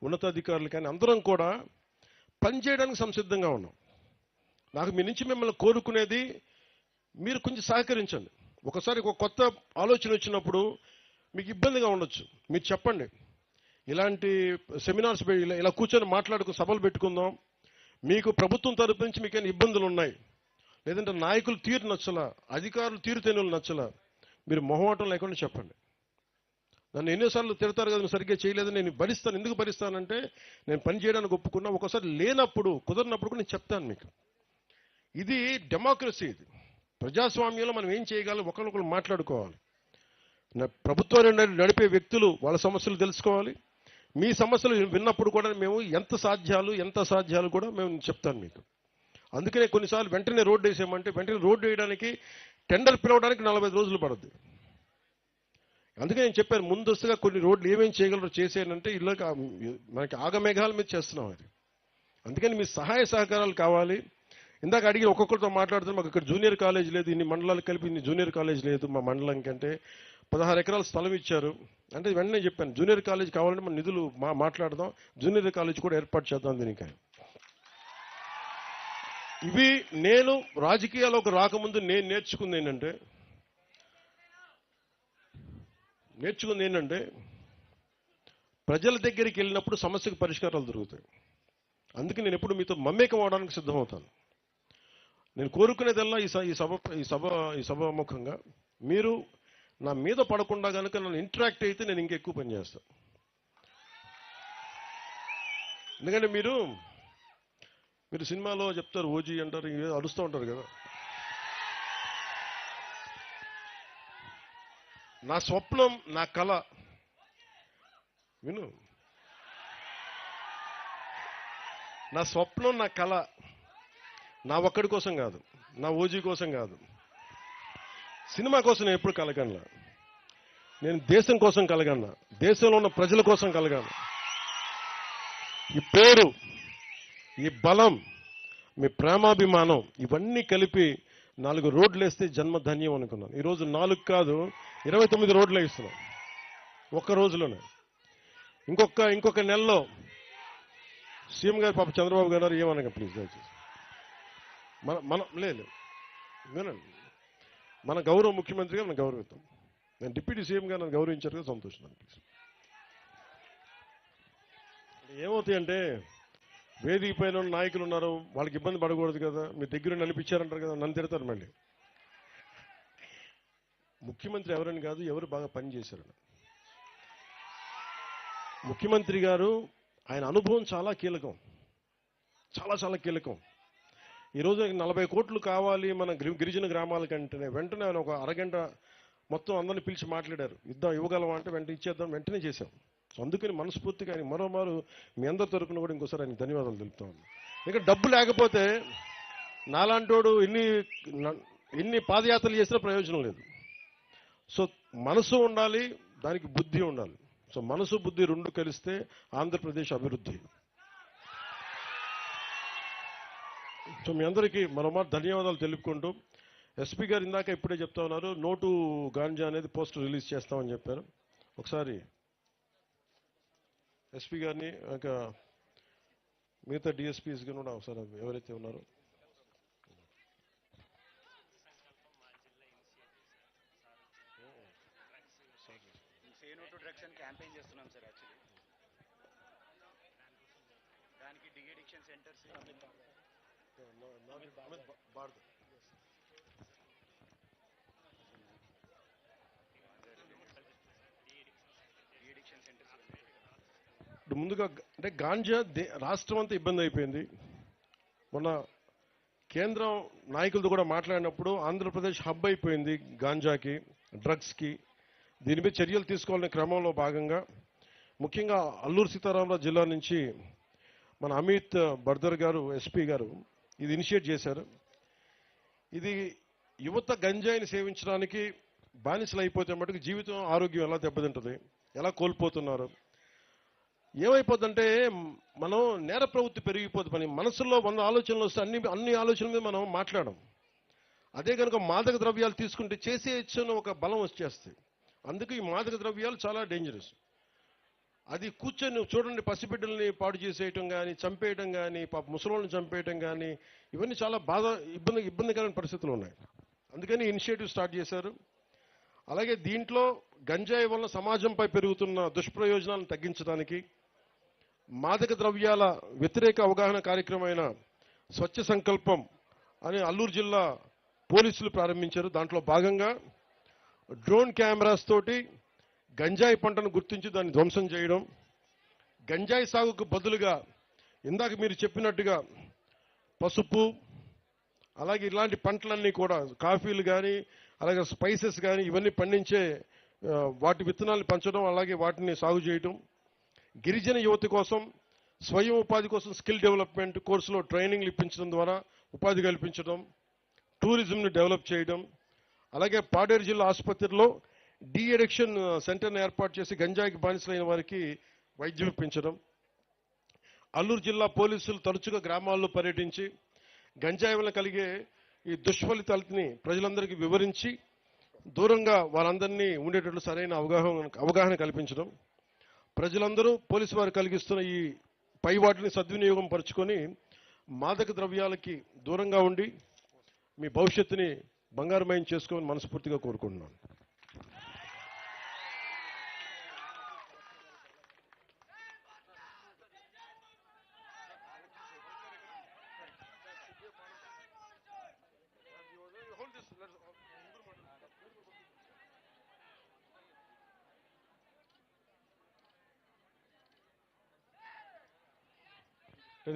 ఉన్నతాధికారులు కానీ అందరం కూడా పనిచేయడానికి సంసిద్ధంగా ఉన్నాం. నాకు మీ నుంచి మిమ్మల్ని కోరుకునేది మీరు కొంచెం సహకరించండి. ఒకసారి ఒక కొత్త ఆలోచన వచ్చినప్పుడు మీకు ఇబ్బందిగా ఉండొచ్చు, మీరు చెప్పండి. ఇలాంటి సెమినార్స్ ఇలా కూర్చొని సభలు పెట్టుకుందాం, మీకు ప్రభుత్వం తరపు నుంచి మీకైనా ఇబ్బందులు ఉన్నాయి, లేదంటే నాయకులు తీరు నచ్చలా, అధికారులు తీరుతెన్నులు నచ్చలా, మీరు మొహమాటం లేకుండా చెప్పండి. నన్ను ఎన్నోసార్లు తిడతారు కదా, సరిగ్గా చేయలేదని. నేను భరిస్తాను. ఎందుకు భరిస్తానంటే నేను పని చేయడానికి ఒప్పుకున్నా, ఒకసారి లేనప్పుడు, కుదరినప్పుడు కూడా నేను చెప్తాను మీకు. ఇది డెమోక్రసీ, ఇది ప్రజాస్వామ్యంలో మనం ఏం చేయగలం, ఒకరినొకరు మాట్లాడుకోవాలి. ప్రభుత్వాన్ని నడిపే వ్యక్తులు వాళ్ళ సమస్యలు తెలుసుకోవాలి. మీ సమస్యలు విన్నప్పుడు కూడా మేము ఎంత సాధ్యాలు కూడా మేము చెప్తాను మీకు. అందుకనే కొన్నిసార్లు వెంటనే రోడ్డు వేసామంటే వెంటనే రోడ్డు వేయడానికి టెండర్ పిలవడానికి 45 రోజులు పడుతుంది. అందుకే నేను చెప్పాను, ముందస్తుగా కొన్ని రోడ్లు ఏమేమి చేయగలరో చేసేయాలంటే ఇల్లు మనకి ఆగమేఘాల మీద చేస్తున్నాం అది. అందుకని మీ సహాయ సహకారాలు కావాలి. ఇందాక అడిగి ఒక్కొక్కరితో మాట్లాడుతున్నాం, మాకు ఇక్కడ జూనియర్ కాలేజ్ లేదు, ఇన్ని మండలాలు కలిపి ఇన్ని జూనియర్ కాలేజ్ లేదు మా మండలం కంటే. 16 ఎకరాల స్థలం ఇచ్చారు అంటే వెంటనే చెప్పాను, జూనియర్ కాలేజ్ కావాలంటే మన నిధులు మాట్లాడదాం, జూనియర్ కాలేజ్ కూడా ఏర్పాటు చేద్దాం దీనికి. ఇవి నేను రాజకీయాల్లోకి రాకముందు నేను నేర్చుకుంది ఏంటంటే ప్రజల దగ్గరికి వెళ్ళినప్పుడు సమస్యకు పరిష్కారాలు దొరుకుతాయి. అందుకే నేను ఎప్పుడు మీతో మమేకం అవడానికి సిద్ధమవుతాను. నేను కోరుకునేదల్లా ఈ సభాముఖంగా మీరు నా మీద పడకుండా కనుక నన్ను ఇంటరాక్ట్ అయితే నేను ఇంకెక్కువ పని చేస్తాను. ఎందుకంటే మీరు మీరు సినిమాలో చెప్తారు ఓజీ అంటారు, ఏదో అరుస్తూ ఉంటారు కదా. నా స్వప్నం, నా కళ, విను, నా స్వప్నం, నా కళ నా ఒక్కడి కోసం కాదు, నా ఓజీ కోసం కాదు, సినిమా కోసం నేను ఎప్పుడు కలగన్నా. నేను దేశం కోసం కలగన్నా, దేశంలో ఉన్న ప్రజల కోసం కలగాను. ఈ పేరు, ఈ బలం, మీ ప్రేమాభిమానం ఇవన్నీ కలిపి 4 రోడ్లు వేస్తే జన్మ ధన్యం అనుకున్నాను. ఈరోజు 4 కాదు 29 రోడ్లు వేస్తున్నాం ఒక్క రోజులోనే. ఇంకొక నెలలో సీఎం గారు పాప చంద్రబాబు గారు ఏమనగా ప్లీజ్ దయచేసి మనం లేదు వినండి, మన గౌరవ ముఖ్యమంత్రిగా మనం గౌరవిద్దాం. నేను డిప్యూటీ సీఎం గారు నన్ను గౌరవించారు కదా, సంతోషం. ప్లీజ్. ఏమవుతాయంటే వేదిక పైన నాయకులు ఉన్నారు, వాళ్ళకి ఇబ్బంది పడకూడదు కదా, మీ దగ్గర నడిపించారంటారు కదా, నన్ను తిడతారు మళ్ళీ. ముఖ్యమంత్రి ఎవరని కాదు, ఎవరు బాగా పనిచేశారని. ముఖ్యమంత్రి గారు ఆయన అనుభవం చాలా కీలకం, చాలా కీలకం. ఈరోజు 40 కోట్లు కావాలి మన గిరిజన గ్రామాలకంటేనే వెంటనే ఆయన ఒక అరగంట మొత్తం అందరిని పిలిచి మాట్లాడారు. ఇవ్వగలమా అంటే వెంటనే ఇచ్చేద్దాం, వెంటనే చేశాం. సో అందుకని మనస్ఫూర్తిగా ఆయన మరోమారు మీ అందరి తరపున కూడా ఇంకోసారి ఆయనకు ధన్యవాదాలు తెలుపుతాం. ఇంకా డబ్బు లేకపోతే నాలాంటోడు ఎన్ని పాదయాత్రలు చేసినా ప్రయోజనం లేదు. సో మనసు ఉండాలి, దానికి బుద్ధి ఉండాలి. సో మనసు బుద్ధి రెండు కలిస్తే ఆంధ్రప్రదేశ్ అభివృద్ధి. సో మీ అందరికీ మరోమారు ధన్యవాదాలు తెలుపుకుంటూ, ఎస్పీ గారు ఇందాక ఇప్పుడే చెప్తా ఉన్నారు, నోటు గాంజా అనేది పోస్టర్ రిలీజ్ చేస్తామని చెప్పారు. ఒకసారి ఎస్పీ గారిని ఇంకా మిగతా డిఎస్పీస్ కూడా ఒకసారి ఎవరైతే ఉన్నారో క్యాంపెయిన్ చేస్తున్నాం సార్. యాక్చువల్లీ దానికి డి అడిక్షన్ సెంటర్స్ ముందుగా అంటే గాంజా రాష్ట్రం అంతా ఇబ్బంది అయిపోయింది. మొన్న కేంద్రం నాయకులతో కూడా మాట్లాడినప్పుడు ఆంధ్రప్రదేశ్ హబ్ అయిపోయింది గాంజాకి, డ్రగ్స్కి. దీనిపై చర్యలు తీసుకోవాలనే క్రమంలో భాగంగా ముఖ్యంగా అల్లూరు సీతారామరాజు జిల్లా నుంచి మన అమిత్ బర్దర్ గారు, ఎస్పీ గారు ఇది ఇనిషియేట్ చేశారు. ఇది యువత గంజాయిని సేవించడానికి బానిసలు అయిపోతే మటుకు జీవితం, ఆరోగ్యం ఎలా దెబ్బతింటుంది, ఎలా కోల్పోతున్నారు, ఏమైపోతుందంటే మనం నేర ప్రవృత్తి పెరిగిపోతుంది. మన మనసులో 100 ఆలోచనలు వస్తే అన్ని ఆలోచనల మీద మనం మాట్లాడడం. అదే కనుక మాదక ద్రవ్యాలు తీసుకుంటే చేసేయచ్చని ఒక బలం వచ్చేస్తుంది. అందుకే ఈ మాదక ద్రవ్యాలు చాలా డేంజరస్. అది కూర్చొని చూడండి, పసిబిడ్డల్ని పాడు చేసేయటం కానీ, చంపేయటం కానీ, ముసలోళ్ళని చంపేయటం కానీ, ఇవన్నీ చాలా ఇబ్బందికరమైన పరిస్థితులు ఉన్నాయి. అందుకని ఇనిషియేటివ్ స్టార్ట్ చేశారు. అలాగే దీంట్లో గంజాయి వల్ల సమాజంపై పెరుగుతున్న దుష్ప్రయోజనాలను తగ్గించడానికి మాదక ద్రవ్యాల వ్యతిరేక అవగాహన కార్యక్రమమైన స్వచ్ఛ సంకల్పం అని అల్లూరు జిల్లా పోలీసులు ప్రారంభించారు. దాంట్లో భాగంగా డ్రోన్ కెమెరాస్ తోటి గంజాయి పంటను గుర్తించి దాన్ని ధ్వంసం చేయడం, గంజాయి సాగుకు బదులుగా ఇందాక మీరు చెప్పినట్టుగా పసుపు, అలాగే ఇలాంటి పంటలన్నీ కూడా కాఫీలు కానీ, అలాగే స్పైసెస్ కానీ ఇవన్నీ పండించే వాటి విత్తనాలను పెంచడం, అలాగే వాటిని సాగు చేయడం, గిరిజన యువత కోసం స్వయం ఉపాధి కోసం స్కిల్ డెవలప్మెంట్ కోర్సులో ట్రైనింగ్లు ఇప్పించడం ద్వారా ఉపాధి కల్పించడం, టూరిజంని డెవలప్ చేయడం, అలాగే పాడేరు జిల్లా ఆసుపత్రిలో డి అడిక్షన్ సెంటర్ని ఏర్పాటు చేసి గంజాయికి బానిసలైన వారికి వైద్యం ఇప్పించడం, అల్లూరు జిల్లా పోలీసులు తరచుగా గ్రామాల్లో పర్యటించి గంజాయి వల్ల కలిగే ఈ దుష్ఫలితాలని ప్రజలందరికీ వివరించి దూరంగా వాళ్ళందరినీ ఉండేటట్లు సరైన అవగాహన కల్పించడం, ప్రజలందరూ పోలీసు వారు కలిగిస్తున్న ఈ పై వాటిని సద్వినియోగం పరుచుకొని మాదక ద్రవ్యాలకి దూరంగా ఉండి మీ భవిష్యత్తుని బంగారుమయం చేసుకోమని మనస్ఫూర్తిగా కోరుకుంటున్నాను.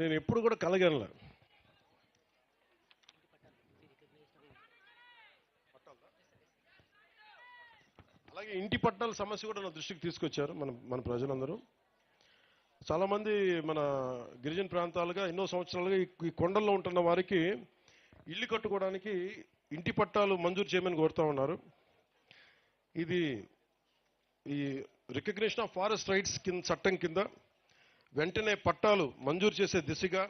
నేను ఎప్పుడు కూడా కలగనలే, అలాగే ఇంటి పట్టాల సమస్య కూడా నా దృష్టికి తీసుకొచ్చారు మన మన ప్రజలందరూ. చాలామంది మన గిరిజన ప్రాంతాలుగా ఎన్నో సంవత్సరాలుగా ఈ కొండల్లో ఉంటున్న వారికి ఇల్లు కట్టుకోవడానికి ఇంటి పట్టాలు మంజూరు చేయమని కోరుతా ఉన్నారు. ఇది ఈ రికగ్నిషన్ ఆఫ్ ఫారెస్ట్ రైట్స్ కింద చట్టం కింద వెంటనే పట్టాలు మంజూరు చేసే దిశగా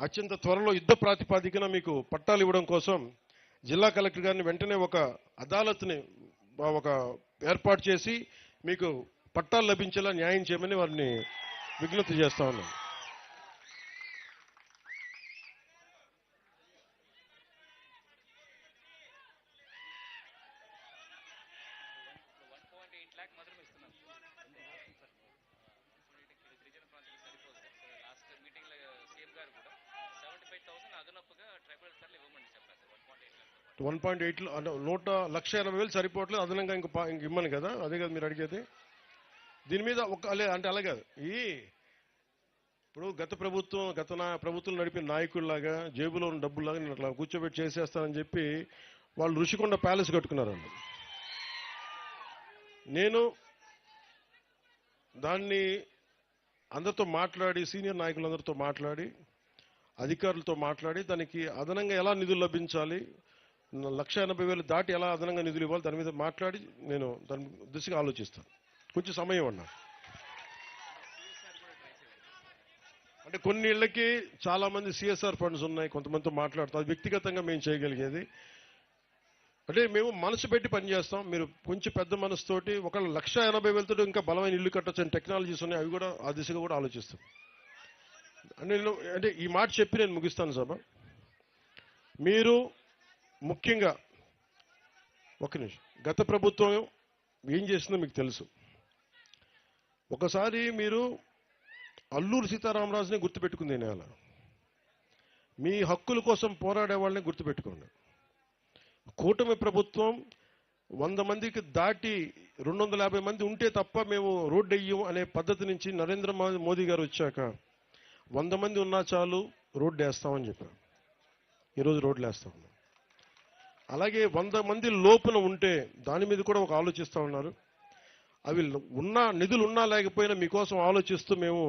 అత్యంత త్వరలో యుద్ధ ప్రాతిపాదికన మీకు పట్టాలు ఇవ్వడం కోసం జిల్లా కలెక్టర్ గారిని వెంటనే ఒక అదాలత్ని ఒక ఏర్పాటు చేసి మీకు పట్టాలు లభించేలా న్యాయం చేయమని వారిని విజ్ఞప్తి చేస్తా ఉన్నాం. అదనపుగా ట్రైబల్ సార్లు ఇవ్వమని చెప్పారు సార్. 1.8 1,80,000 సరిపోవట్లేదు, అదనంగా ఇంక ఇమ్మని కదా, అదే కదా మీరు అడిగేది. దీని మీద అంటే అలాగే ఇప్పుడు గత ప్రభుత్వం నడిపిన నాయకుల్లాగా జేబులో ఉన్న డబ్బులాగా నేను అట్లా కూర్చోబెట్టి చేసేస్తానని చెప్పి వాళ్ళు ఋషికొండ ప్యాలెస్ కట్టుకున్నారండి. నేను దాన్ని అందరితో మాట్లాడి, సీనియర్ నాయకులందరితో మాట్లాడి, అధికారులతో మాట్లాడి దానికి అదనంగా ఎలా నిధులు లభించాలి, 1,80,000 దాటి ఎలా అదనంగా నిధులు ఇవ్వాలి, దాని మీద మాట్లాడి నేను దాని దిశగా ఆలోచిస్తాను. కొంచెం సమయం అన్నా. అంటే కొన్ని ఇళ్లకి చాలా మంది సిఎస్ఆర్ ఫండ్స్ ఉన్నాయి, కొంతమందితో మాట్లాడతాం. అది వ్యక్తిగతంగా మేము చేయగలిగేది. అంటే మేము మనసు పెట్టి పనిచేస్తాం. మీరు కొంచెం పెద్ద మనసుతోటి 1,80,000 ఇంకా బలమైన ఇల్లు కట్టొచ్చని టెక్నాలజీస్ ఉన్నాయి, అవి కూడా ఆ దిశగా కూడా ఆలోచిస్తాం. అంటే ఈ మాట చెప్పి నేను ముగిస్తాను సభ. మీరు ముఖ్యంగా ఒక్క నిమిషం, గత ప్రభుత్వం ఏం చేసిందో మీకు తెలుసు. ఒకసారి మీరు అల్లూరు సీతారామరాజుని గుర్తుపెట్టుకుంది నేల. మీ హక్కుల కోసం పోరాడే వాళ్ళని గుర్తుపెట్టుకోండి. కూటమి ప్రభుత్వం 100 మందికి దాటి 250 మంది ఉంటే తప్ప మేము రోడ్డు వెయ్యం అనే పద్ధతి నుంచి నరేంద్ర మోదీ గారు వచ్చాక 100 మంది ఉన్నా చాలు రోడ్డు వేస్తామని చెప్పారు. ఈరోజు రోడ్లు వేస్తా ఉన్నాం. అలాగే 100 మంది లోపున ఉంటే దాని మీద కూడా ఒక ఆలోచిస్తూ ఉన్నారు. అవి నిధులు ఉన్నా లేకపోయినా మీకోసం ఆలోచిస్తూ మేము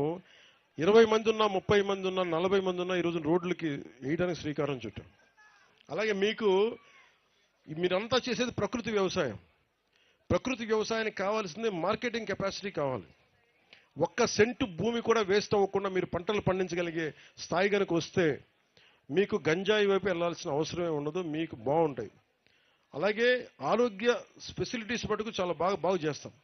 20 మంది ఉన్నా, 30 మంది ఉన్నా, 40 మంది ఉన్నా ఈరోజు రోడ్లకి వేయడానికి శ్రీకారం చుట్టాం. అలాగే మీరంతా చేసేది ప్రకృతి వ్యవసాయం. ప్రకృతి వ్యవసాయానికి కావాల్సింది మార్కెటింగ్ కెపాసిటీ కావాలి. 1 సెంటు భూమి కూడా వేస్ట్ అవ్వకుండా మీరు పంటలు పండించగలిగే స్థాయి కనుక వస్తే మీకు గంజాయి వైపు వెళ్లాల్సిన అవసరమే ఉండదు, మీకు బాగుంటాయి. అలాగే ఆరోగ్య ఫెసిలిటీస్ మటుకు చాలా బాగా చేస్తాం.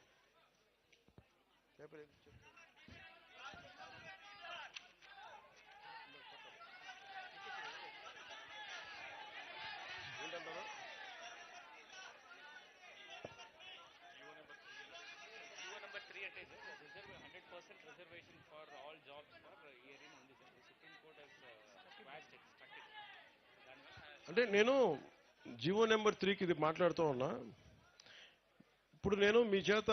Reservation for all jobs for hearing on this. Supreme Court has quashed it, struck it. అంటే నేను జీవో నెంబర్ 3కి ఇది మాట్లాడుతూ ఉన్నా. ఇప్పుడు నేను మీ చేత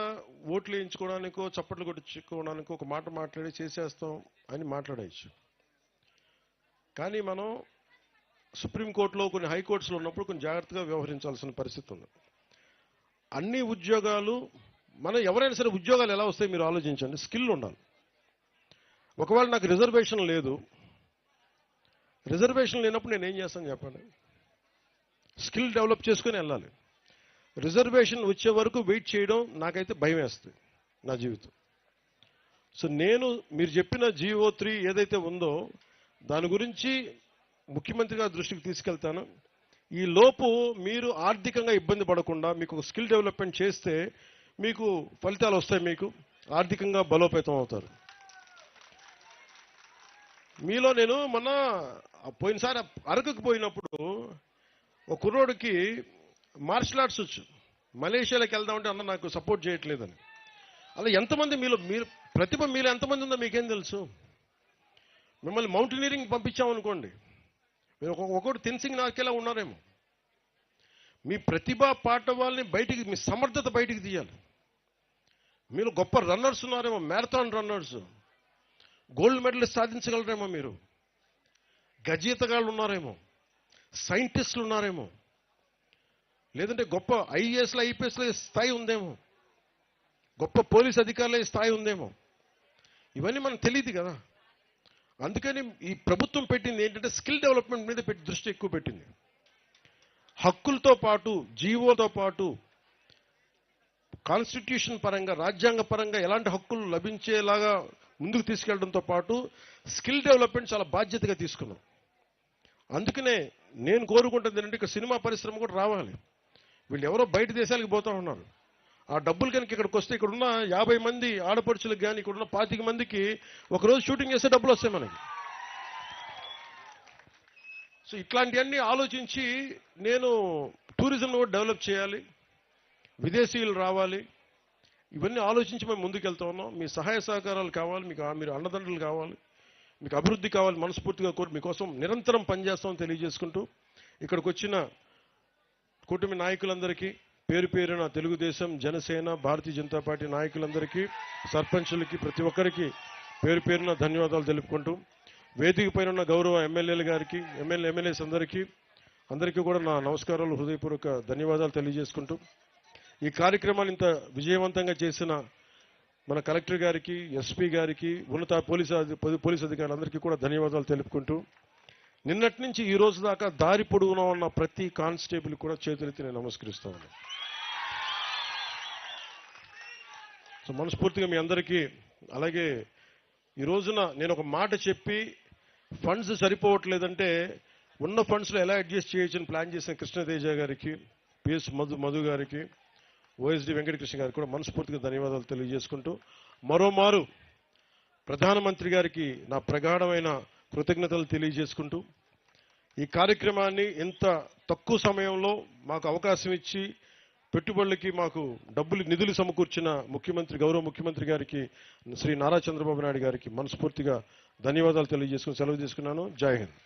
ఓట్లు వేయించుకోవడానికో చప్పట్లు కొట్టించుకోవడానికో ఒక మాట మాట్లాడి చేసేస్తాం అని మాట్లాడవచ్చు. కానీ మనం సుప్రీంకోర్టులో కొన్ని హైకోర్ట్స్లో ఉన్నప్పుడు కొంచెం జాగ్రత్తగా వ్యవహరించాల్సిన పరిస్థితి ఉంది. అన్ని ఉద్యోగాలు ఎవరైనా సరే ఉద్యోగాలు ఎలా వస్తాయి మీరు ఆలోచించండి. స్కిల్ ఉండాలి. ఒకవేళ నాకు రిజర్వేషన్ లేనప్పుడు నేను ఏం చేస్తాను చెప్పండి. స్కిల్ డెవలప్ చేసుకుని వెళ్ళాలి. రిజర్వేషన్ వచ్చే వరకు వెయిట్ చేయడం నాకైతే భయం వేస్తుంది నా జీవితం. సో మీరు చెప్పిన GO 3 ఏదైతే ఉందో దాని గురించి ముఖ్యమంత్రి గారి దృష్టికి తీసుకెళ్తాను. ఈ లోపు మీరు ఆర్థికంగా ఇబ్బంది పడకుండా మీకు స్కిల్ డెవలప్మెంట్ చేస్తే మీకు ఫలితాలు వస్తాయి, మీకు ఆర్థికంగా బలోపేతం అవుతారు. మీలో నేను పోయినసారి అరకుకు పోయినప్పుడు ఒక కుర్రోడికి మార్షల్ ఆర్ట్స్ వచ్చు, మలేషియాలోకి వెళ్దామంటే అన్న నాకు సపోర్ట్ చేయట్లేదని. అలా ఎంతమంది మీరు ప్రతిభ మీలో ఎంతమంది ఉందో మీకేం తెలుసు. మిమ్మల్ని మౌంటైనీరింగ్ పంపించామనుకోండి, మీరు ఒకటి తెన్సింగ్ నాకేలా ఉన్నారేమో. మీ ప్రతిభ పాఠవాల్ని బయటికి, మీ సమర్థత బయటికి తీయాలి. మీరు గొప్ప రన్నర్స్ ఉన్నారేమో, మ్యారథాన్ రన్నర్స్, గోల్డ్ మెడలిస్ట్ సాధించగలరేమో, మీరు గజీతగాళ్ళు ఉన్నారేమో, సైంటిస్టులు ఉన్నారేమో. లేదంటే గొప్ప ఐఏఎస్ల ఐపీఎస్ల స్థాయి ఉందేమో, గొప్ప పోలీస్ అధికారుల స్థాయి ఉందేమో. ఇవన్నీ మనకు తెలియదు కదా. అందుకని ఈ ప్రభుత్వం పెట్టింది ఏంటంటే స్కిల్ డెవలప్మెంట్ మీద దృష్టి ఎక్కువ పెట్టింది. హక్కులతో పాటు, జీవోతో పాటు, కాన్స్టిట్యూషన్ పరంగా, రాజ్యాంగ పరంగా ఎలాంటి హక్కులు లభించేలాగా ముందుకు తీసుకెళ్లడంతో పాటు స్కిల్ డెవలప్మెంట్ చాలా బాధ్యతగా తీసుకున్నాం. అందుకనే నేను కోరుకుంటుంది ఏంటంటే ఇక్కడ సినిమా పరిశ్రమ కూడా రావాలి. వీళ్ళు ఎవరో బయట దేశాలకు పోతా ఉన్నారు. ఆ డబ్బులు కనుక ఇక్కడికి వస్తే ఇక్కడున్న 50 మంది ఆడపడుచులకు కానీ ఇక్కడున్న 25 మందికి ఒకరోజు షూటింగ్ చేస్తే డబ్బులు వస్తాయి మనకి. సో ఇట్లాంటివన్నీ ఆలోచించి నేను టూరిజం కూడా డెవలప్ చేయాలి, విదేశీయులు రావాలి, ఇవన్నీ ఆలోచించి మేము ముందుకెళ్తా ఉన్నాం. మీ సహాయ సహకారాలు కావాలి, మీరు అండదండలు కావాలి, మీకు అభివృద్ధి కావాలి. మనస్ఫూర్తిగా కోరి మీకోసం నిరంతరం పనిచేస్తామని తెలియజేసుకుంటూ ఇక్కడికి వచ్చిన కూటమి నాయకులందరికీ పేరు పేరున తెలుగుదేశం, జనసేన, భారతీయ జనతా పార్టీ నాయకులందరికీ, సర్పంచులకి, ప్రతి ఒక్కరికి పేరు పేరున ధన్యవాదాలు తెలుపుకుంటూ వేదిక పైన ఉన్న గౌరవ ఎమ్మెల్యేలు గారికి, ఎమ్మెల్యేస్ అందరికీ కూడా నా నమస్కారాలు, హృదయపూర్వక ధన్యవాదాలు తెలియజేసుకుంటూ ఈ కార్యక్రమాన్ని ఇంత విజయవంతంగా చేసిన మన కలెక్టర్ గారికి, ఎస్పీ గారికి, ఉన్నత పోలీస్ అధికారులందరికీ కూడా ధన్యవాదాలు తెలుపుకుంటూ నిన్నటి నుంచి ఈ రోజు దాకా దారి పొడవునా ఉన్న ప్రతి కానిస్టేబుల్ కూడా చేతులెత్తి నేను నమస్కరిస్తా ఉన్నాను. సో మనస్ఫూర్తిగా మీ అందరికీ, అలాగే ఈ రోజున నేను ఒక మాట చెప్పి ఫండ్స్ సరిపోవట్లేదంటే ఉన్న ఫండ్స్లో ఎలా అడ్జస్ట్ చేయొచ్చని ప్లాన్ చేసిన కృష్ణతేజ గారికి, పిఎస్ మధు గారికి, ఓఎస్డి వెంకటకృష్ణ గారికి కూడా మనస్ఫూర్తిగా ధన్యవాదాలు తెలియజేసుకుంటూ మరోమారు ప్రధానమంత్రి గారికి నా ప్రగాఢమైన కృతజ్ఞతలు తెలియజేసుకుంటూ ఈ కార్యక్రమాన్ని ఇంత తక్కువ సమయంలో మాకు అవకాశం ఇచ్చి పెట్టుబడులకి మాకు నిధులు సమకూర్చిన గౌరవ ముఖ్యమంత్రి గారికి, శ్రీ నారా చంద్రబాబు నాయుడు గారికి మనస్ఫూర్తిగా ధన్యవాదాలు తెలియజేసుకుని సెలవు తీసుకున్నాను. జై హింద్.